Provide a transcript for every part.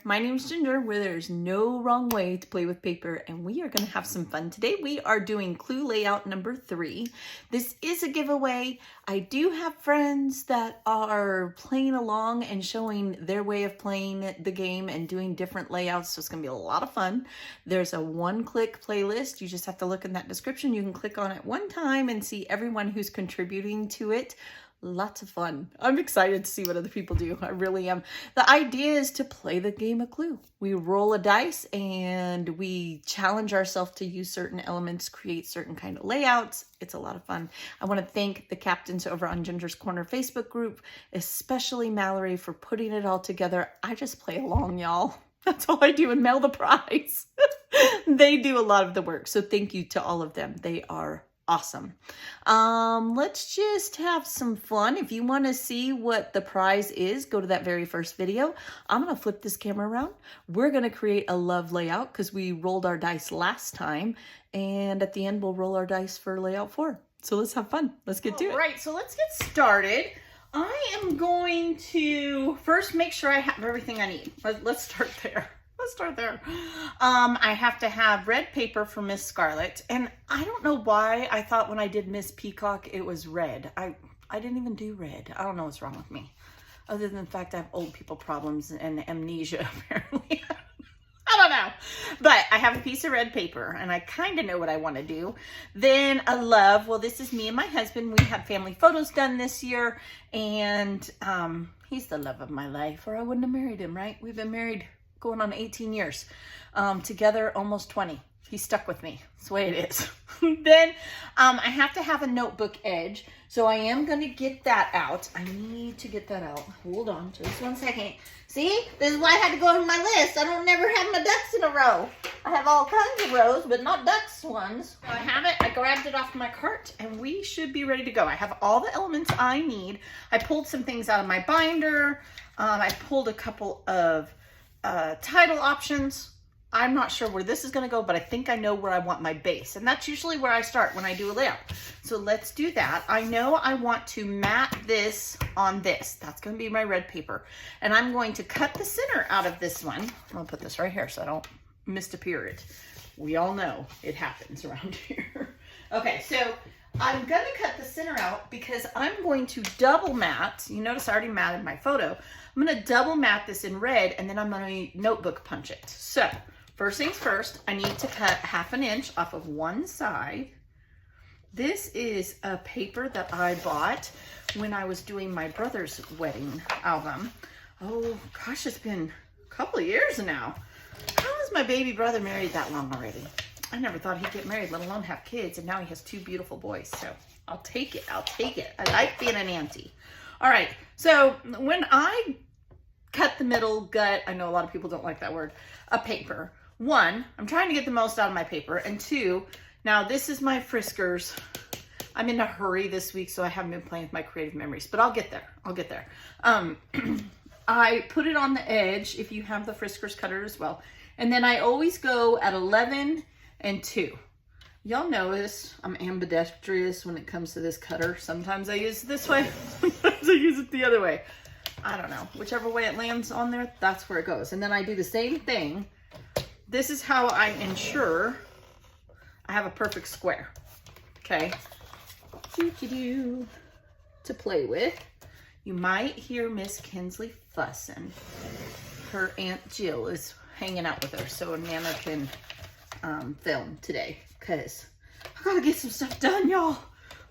My name's Ginger, where there's no wrong way to play with paper, and we are going to have some fun. Today we are doing clue layout number 3. This is a giveaway. I do have friends that are playing along and showing their way of playing the game and doing different layouts, so it's going to be a lot of fun. There's a one-click playlist. You just have to look in that description. You can click on it one time and see everyone who's contributing to it. Lots of fun. I'm excited to see what other people do. I really am. The idea is to play the game of Clue. We roll a dice and we challenge ourselves to use certain elements, create certain kind of layouts. It's a lot of fun. I want to thank the captains over on Ginger's Corner Facebook group, especially Mallory, for putting it all together. I just play along, y'all. That's all I do, and mail the prize. They do a lot of the work. So thank you to all of them. They are awesome. Let's just have some fun. If you want to see what the prize is, go to that very first video. I'm going to flip this camera around. We're going to create a love layout because we rolled our dice last time. And at the end, we'll roll our dice for layout 4. So let's have fun. Let's get to it. All right, so let's get started. I am going to first make sure I have everything I need. Let's start there. Let's start there. I have to have red paper for Miss Scarlet, and I don't know why I thought when I did Miss Peacock it was red. I didn't even do red. I don't know what's wrong with me, other than the fact I have old people problems and amnesia apparently. I don't know, but I have a piece of red paper and I kind of know what I want to do. Then a love. Well, this is me and my husband. We had family photos done this year, and he's the love of my life, or I wouldn't have married him, right? We've been married going on 18 years, together almost 20. He stuck with me. That's the way it is. Then I have to have a notebook edge, so I am going to get that out. I need to get that out. Hold on just one second. See, this is why I had to go over my list. I don't never have my ducks in a row. I have all kinds of rows, but not ducks ones. So I have it. I grabbed it off my cart, and we should be ready to go. I have all the elements I need. I pulled some things out of my binder. I pulled a couple of title options. I'm not sure where this is going to go, but I think I know where I want my base, and that's usually where I start when I do a layout. So let's do that. I know I want to mat this on this. That's going to be my red paper, and I'm going to cut the center out of this one. I'll put this right here so I don't misappear it. We all know it happens around here. Okay, so I'm going to cut the center out because I'm going to double mat. You notice I already matted my photo. I'm going to double mat this in red, and then I'm going to notebook punch it. So first things first, I need to cut 1/2 inch off of one side. This is a paper that I bought when I was doing my brother's wedding album. Oh gosh, it's been a couple of years now. How is my baby brother married that long already? I never thought he'd get married, let alone have kids, and now he has 2 beautiful boys. So I'll take it. I'll take it. I like being an auntie. All right. So when I cut the middle gut, I know a lot of people don't like that word, a paper. 1, I'm trying to get the most out of my paper. And 2, now this is my Friskers. I'm in a hurry this week, so I haven't been playing with my creative memories, but I'll get there. I'll get there. I put it on the edge if you have the Friskers cutter as well. And then I always go at 11 and 2. Y'all notice I'm ambidextrous when it comes to this cutter. Sometimes I use it this way, sometimes I use it the other way. I don't know. Whichever way it lands on there, that's where it goes. And then I do the same thing. This is how I ensure I have a perfect square. Okay. To play with. You might hear Miss Kinsley fussing. Her Aunt Jill is hanging out with her, so Nana can film today, because I gotta get some stuff done, y'all.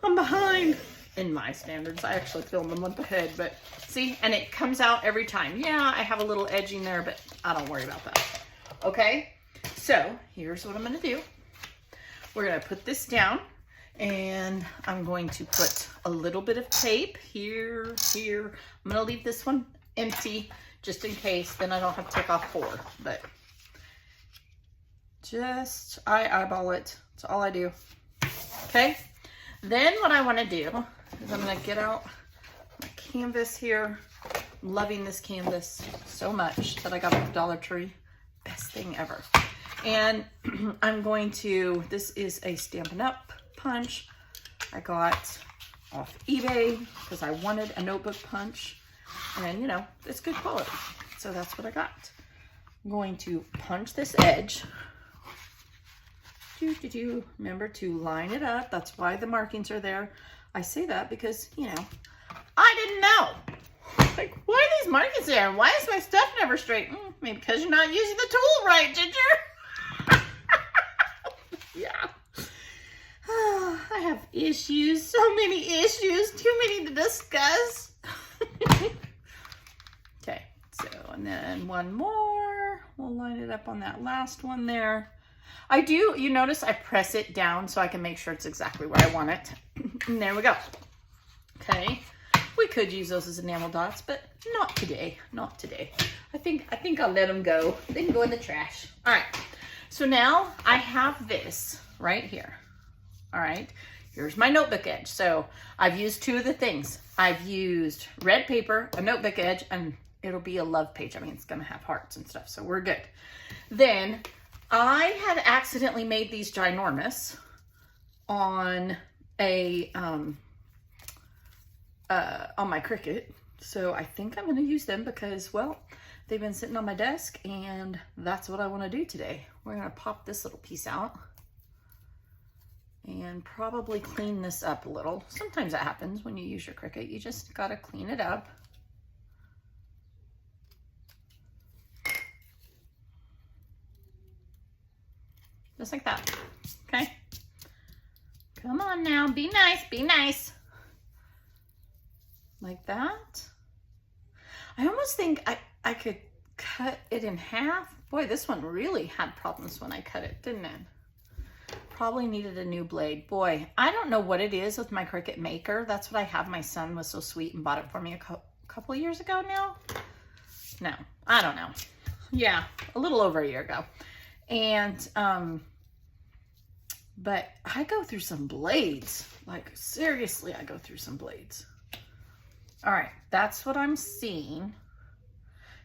I'm behind in my standards. I actually film a month ahead, but see, and it comes out every time. Yeah, I have a little edging there, but I don't worry about that. Okay, so here's what I'm gonna do. We're gonna put this down, and I'm going to put a little bit of tape here. I'm gonna leave this one empty just in case, then I don't have to take off 4, but just I eyeball it. That's all I do. Okay, then what I want to do is I'm going to get out my canvas here. I'm loving this canvas so much that I got it at the Dollar Tree. Best thing ever. And I'm going to, this is a Stampin' Up punch I got off eBay because I wanted a notebook punch, and you know, it's good quality. So that's what I got. I'm going to punch this edge. Remember to line it up. That's why the markings are there. I say that because, you know, I didn't know. Like, why are these markings there? Why is my stuff never straight? Maybe because you're not using the tool right, Ginger. Yeah. I have issues. So many issues. Too many to discuss. Okay, so, and then one more. We'll line it up on that last one there. I do, you notice I press it down so I can make sure it's exactly where I want it. And there we go. Okay, we could use those as enamel dots, but not today, not today. I think I'll let them go. They can go in the trash. All right, so now I have this right here. All right, here's my notebook edge. So I've used two of the things. I've used red paper, a notebook edge, and it'll be a love page. I mean, it's gonna have hearts and stuff, so we're good. Then I had accidentally made these ginormous on a on my Cricut, so I think I'm going to use them because, well, they've been sitting on my desk, and that's what I want to do today. We're going to pop this little piece out and probably clean this up a little. Sometimes that happens when you use your Cricut. You just got to clean it up. Just like that, okay? Come on now, be nice, be nice. Like that. I almost think I could cut it in half. Boy, this one really had problems when I cut it, didn't it? Probably needed a new blade. Boy, I don't know what it is with my Cricut Maker. That's what I have. My son was so sweet and bought it for me a couple of years ago now. No, I don't know. Yeah, a little over a year ago. And, but I go through some blades. Like, seriously, I go through some blades. All right, that's what I'm seeing.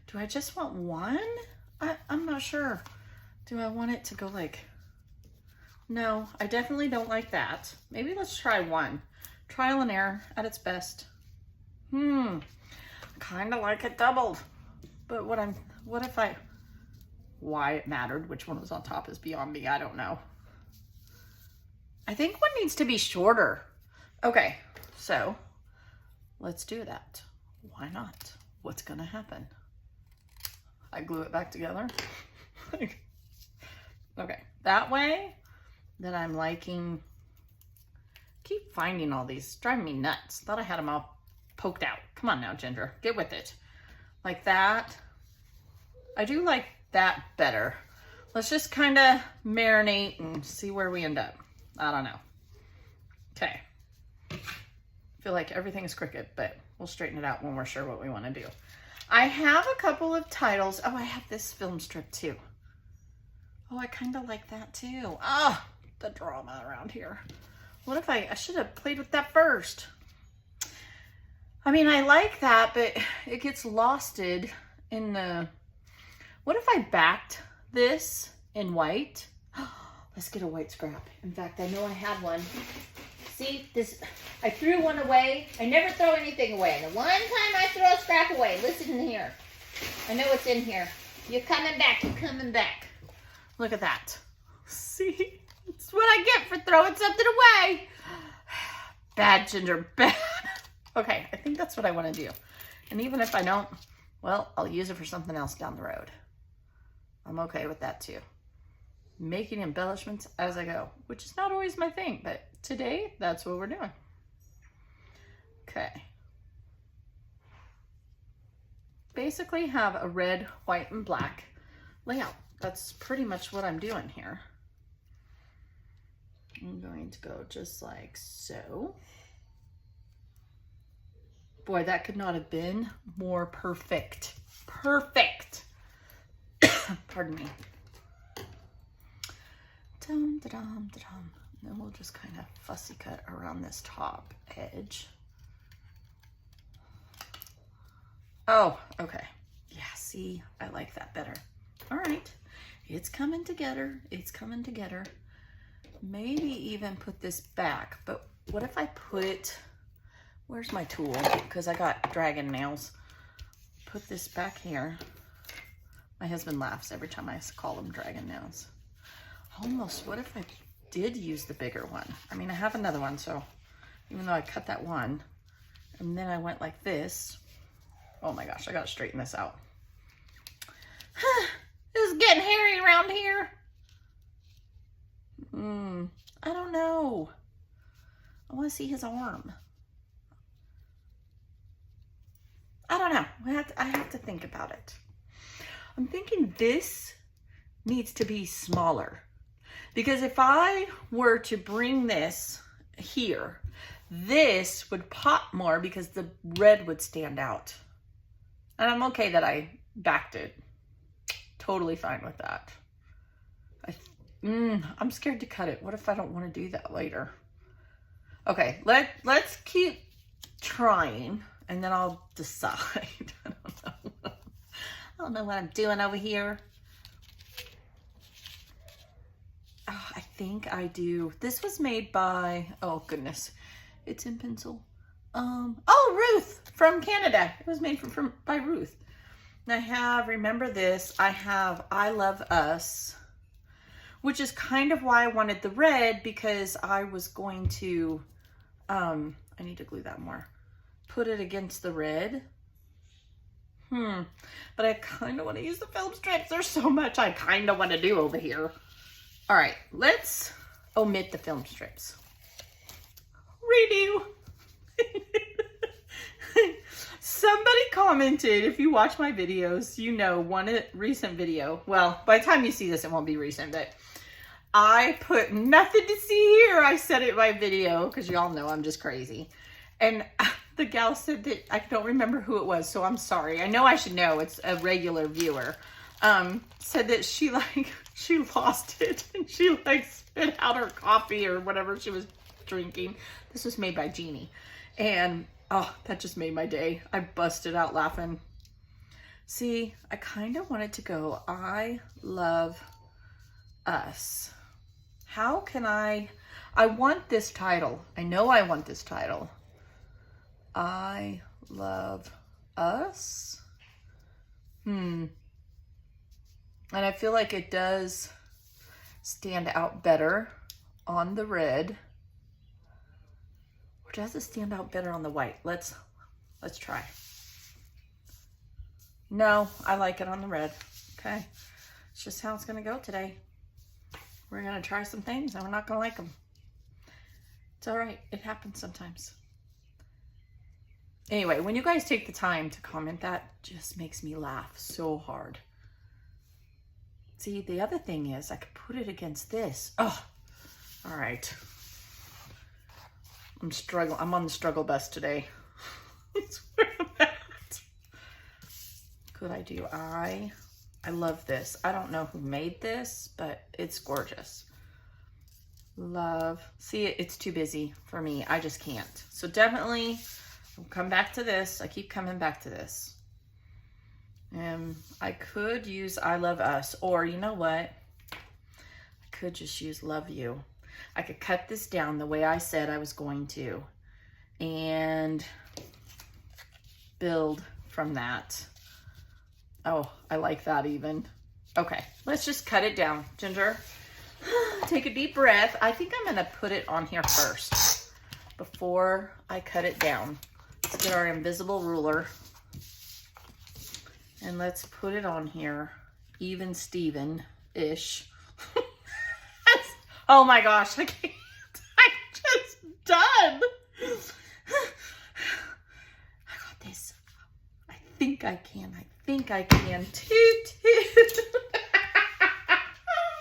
Do I just want one? I'm not sure. Do I want it to go like... No, I definitely don't like that. Maybe let's try one. Trial and error at its best. Kind of like it doubled. But what if I... Why it mattered, which one was on top is beyond me. I don't know. I think one needs to be shorter. Okay, so let's do that. Why not? What's gonna happen? I glue it back together. Okay, that way that I'm liking, keep finding all these, driving me nuts. Thought I had them all poked out. Come on now, Ginger, get with it. Like that. I do like that better. Let's just kind of marinate and see where we end up. I don't know. Okay. I feel like everything is Cricut, but we'll straighten it out when we're sure what we want to do. I have a couple of titles. Oh, I have this film strip too. Oh, I kind of like that too. Oh, the drama around here. What if I should have played with that first. I mean, I like that, but it gets losted in the... What if I backed this in white? Let's get a white scrap. In fact, I know I had one. See, this, I threw one away. I never throw anything away. The one time I throw a scrap away, listen here. I know it's in here. You're coming back, you're coming back. Look at that. See, it's what I get for throwing something away. Bad, Ginger, bad. Okay, I think that's what I want to do. And even if I don't, well, I'll use it for something else down the road. I'm okay with that too. Making embellishments as I go, which is not always my thing, but today that's what we're doing. Okay. Basically have a red, white, and black layout. That's pretty much what I'm doing here. I'm going to go just like so. Boy, that could not have been more perfect. Perfect. Pardon me. Dum, da-dum, da-dum. Then we'll just kind of fussy cut around this top edge. Oh, okay. Yeah, see, I like that better. All right, it's coming together. It's coming together. Maybe even put this back, but what if I put, where's my tool? Because I got dragon nails. Put this back here. My husband laughs every time I call them dragon nails. Almost, what if I did use the bigger one? I mean, I have another one, so even though I cut that one, and then I went like this. Oh my gosh, I gotta straighten this out. This is getting hairy around here. I don't know. I want to see his arm. I don't know. I have to think about it. I'm thinking this needs to be smaller, because if I were to bring this here, this would pop more because the red would stand out. And I'm okay that I backed it. Totally fine with that. I'm scared to cut it. What if I don't want to do that later? Okay, let's keep trying and then I'll decide. I don't know. I don't know what I'm doing over here. Oh, I think I do. This was made by, oh goodness, it's in pencil. Oh, Ruth from Canada. It was made by Ruth. And I have, remember this, I have I Love Us, which is kind of why I wanted the red, because I was going to, I need to glue that more, put it against the red. But I kind of want to use the film strips. There's so much I kind of want to do over here. All right, let's omit the film strips. Redo. Somebody commented, if you watch my videos, you know, one recent video, well, by the time you see this, it won't be recent, but I put nothing to see here. I said it in my video, because y'all know I'm just crazy. And the gal said that, I don't remember who it was, so I'm sorry. I know I should know. It's a regular viewer. Said that she lost it, and she spit out her coffee or whatever she was drinking. This was made by Jeannie. And oh, that just made my day. I busted out laughing. See, I kind of wanted to go, I Love Us. How can I want this title. I know I want this title. I Love Us. And I feel like it does stand out better on the red. Or does it stand out better on the white? Let's try. No, I like it on the red. Okay. It's just how it's going to go today. We're going to try some things and we're not going to like them. It's all right. It happens sometimes. Anyway, when you guys take the time to comment, that just makes me laugh so hard. See, the other thing is I could put it against this. Oh, all right. I'm struggling. I'm on the struggle bus today. That's where I'm at. Could I do I love this. I don't know who made this, but it's gorgeous. Love. See, it's too busy for me. I just can't. So definitely I'll come back to this. I keep coming back to this. I could use I Love Us, or you know what? I could just use Love You. I could cut this down the way I said I was going to and build from that. Oh, I like that even. Okay, let's just cut it down. Ginger, take a deep breath. I think I'm gonna put it on here first before I cut it down. Let's get our invisible ruler and let's put it on here, even Steven-ish. Oh my gosh, I can't. I'm just done. I got this. I think I can. I think I can. Toot, toot.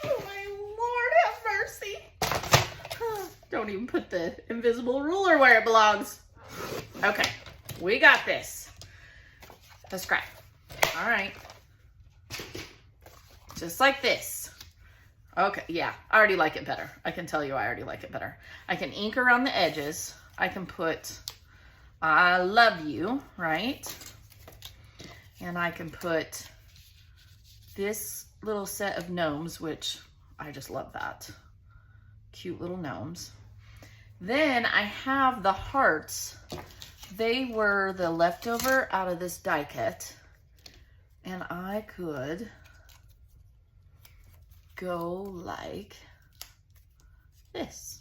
Oh my Lord, have mercy. Don't even put the invisible ruler where it belongs. Okay, we got this. Let's scrap. All right. Just like this. Okay, yeah, I already like it better. I can tell you I already like it better. I can ink around the edges. I can put I love you, right? And I can put this little set of gnomes, which I just love that. Cute little gnomes. Then I have the hearts. They were the leftover out of this die cut. And I could go like this.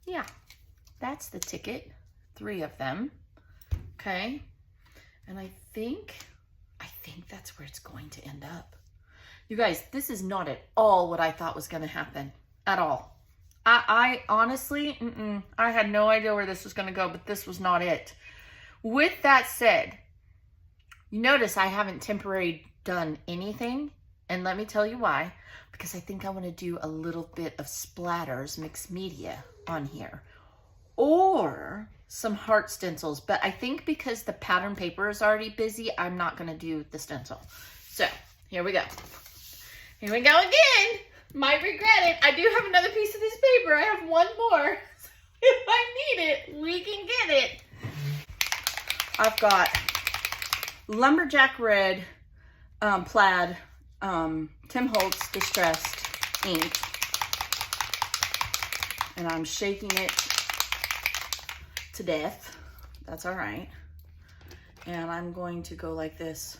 Yeah, that's the ticket, 3 of them, okay? And I think that's where it's going to end up. You guys, this is not at all what I thought was gonna happen, at all. I honestly, I had no idea where this was gonna go, but this was not it. With that said, you notice I haven't temporary done anything, and let me tell you why. Because I think I want to do a little bit of splatters, mixed media on here, or some heart stencils. But I think because the pattern paper is already busy, I'm not going to do the stencil. So here we go. Here we go again. Might regret it. I do have another piece of this paper. I have one more. So if I need it, we can get it. I've got Lumberjack Red plaid Tim Holtz Distressed ink, and I'm shaking it to death. That's all right. And I'm going to go like this.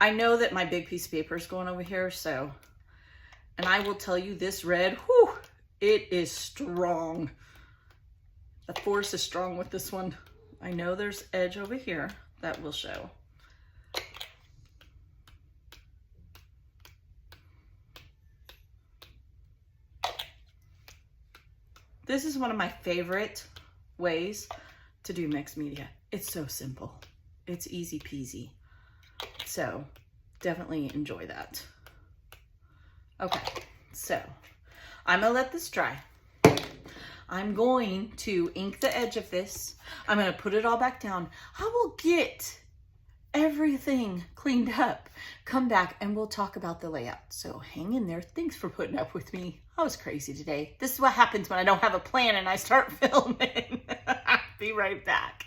I know that my big piece of paper is going over here, so, and I will tell you this red, whew, it is strong. The force is strong with this one. I know there's edge over here that will show. This is one of my favorite ways to do mixed media. It's so simple. It's easy peasy. So definitely enjoy that. Okay, so I'm gonna let this dry. I'm going to ink the edge of this. I'm gonna put it all back down. I will get everything cleaned up, come back, and we'll talk about the layout. So hang in there. Thanks for putting up with me. I was crazy today. This is what happens when I don't have a plan and I start filming. Be right back.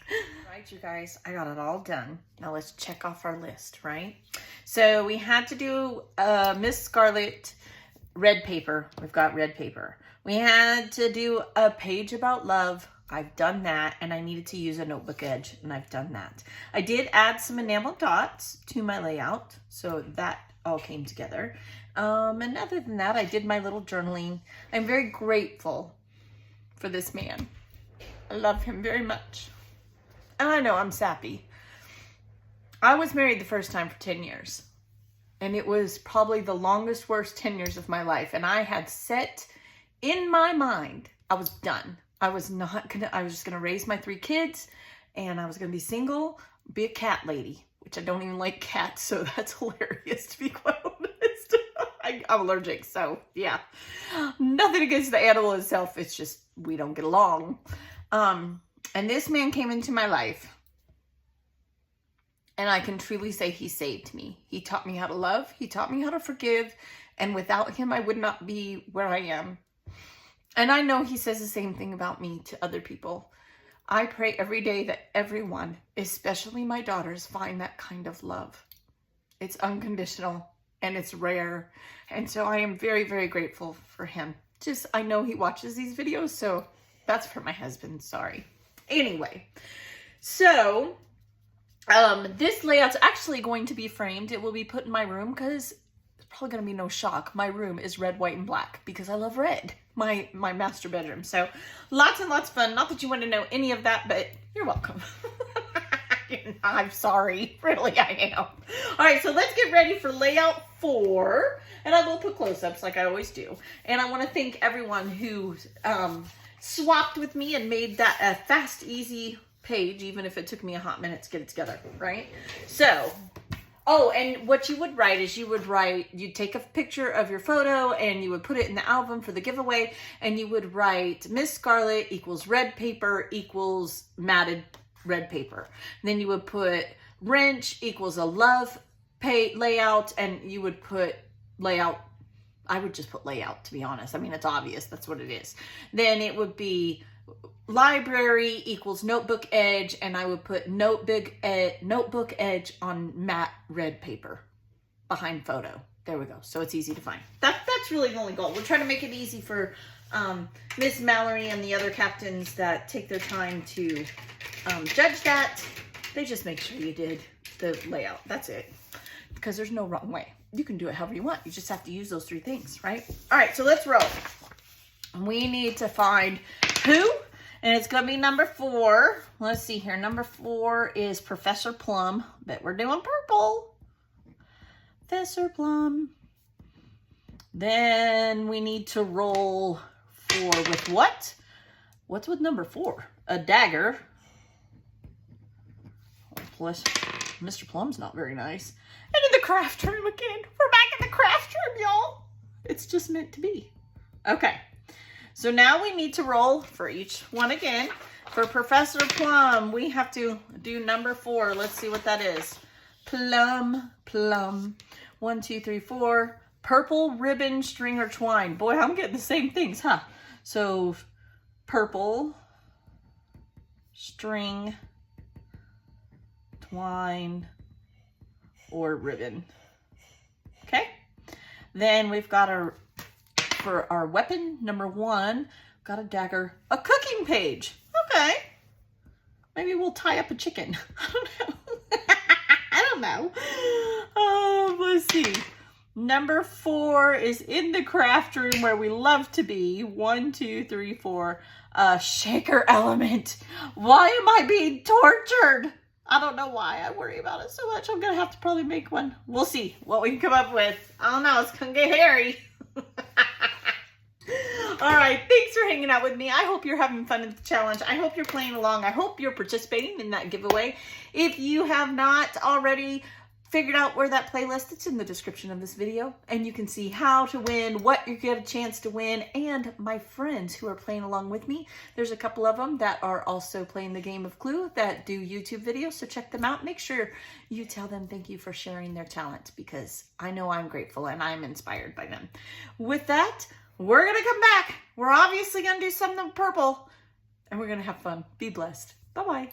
Right, you guys, I got it all done. Now let's check off our list, right? So we had to do Miss Scarlet red paper. We've got red paper. We had to do a page about love. I've done that, and I needed to use a notebook edge, and I've done that. I did add some enamel dots to my layout, so that all came together. And other than that, I did my little journaling. I'm very grateful for this man. I love him very much. And I know I'm sappy. I was married the first time for 10 years, and it was probably the longest, worst 10 years of my life. And I had set in my mind, I was done. I was just gonna raise my 3 kids, and I was gonna be single, be a cat lady, which I don't even like cats, so that's hilarious, to be quite honest. I'm allergic, so yeah. Nothing against the animal itself, it's just we don't get along. And this man came into my life, and I can truly say he saved me. He taught me how to love, he taught me how to forgive, and without him, I would not be where I am. And I know he says the same thing about me to other people. I pray every day that everyone, especially my daughters, find that kind of love. It's unconditional and it's rare. And so I am very, very grateful for him. Just, I know he watches these videos, so that's for my husband, sorry. Anyway, so this layout's actually going to be framed. It will be put in my room because it's probably going to be no shock. My room is red, white, and black because I love red. My master bedroom. So lots and lots of fun. Not that you want to know any of that, but you're welcome. I'm sorry. Really, I am. All right, so let's get ready for layout 4. And I will put close-ups like I always do. And I want to thank everyone who swapped with me and made that a fast, easy page, even if it took me a hot minute to get it together, right? So, oh, and what you would write is you'd take a picture of your photo and you would put it in the album for the giveaway, and you would write Miss Scarlet equals red paper equals matted red paper. And then you would put wrench equals a love layout, and you would put layout. I would just put layout, to be honest. I mean, it's obvious. That's what it is. Then it would be library equals notebook edge, and I would put notebook edge on matte red paper behind photo. There we go. So it's easy to find. That's really the only goal. We're trying to make it easy for Miss Mallory and the other captains that take their time to judge that. They just make sure you did the layout. That's it. Because there's no wrong way. you can do it however you want. You just have to use those 3 things, right? All right, so let's roll. We need to find who, and it's going to be number 4. Let's see here. Number 4 is Professor Plum. Bet we're doing purple. Professor Plum. Then we need to roll 4 with what? What's with number 4? A dagger. Oh, plus, Mr. Plum's not very nice. And in the craft room again. We're back in the craft room, y'all. It's just meant to be. Okay. So now we need to roll for each one again. For Professor Plum, we have to do number 4. Let's see what that is. Plum, plum. 1, 2, 3, 4. Purple ribbon, string, or twine. Boy, I'm getting the same things, huh? So, purple, string, twine, or ribbon. Okay? Then we've got for our weapon, number 1, got a dagger, a cooking page. Okay. Maybe we'll tie up a chicken. I don't know. I don't know. Oh, let's see. Number 4 is in the craft room where we love to be. 1, 2, 3, 4. Shaker element. Why am I being tortured? I don't know why I worry about it so much. I'm going to have to probably make one. We'll see what we can come up with. I don't know. It's going to get hairy. All right. Thanks for hanging out with me. I hope you're having fun in the challenge. I hope you're playing along. I hope you're participating in that giveaway. If you have not already figured out where that playlist, it's in the description of this video, and you can see how to win, what you get a chance to win, and my friends who are playing along with me. There's a couple of them that are also playing the game of Clue that do YouTube videos, so check them out. Make sure you tell them thank you for sharing their talent, because I know I'm grateful and I'm inspired by them. With that, we're gonna come back. We're obviously gonna do something purple, and we're gonna have fun. Be blessed. Bye-bye.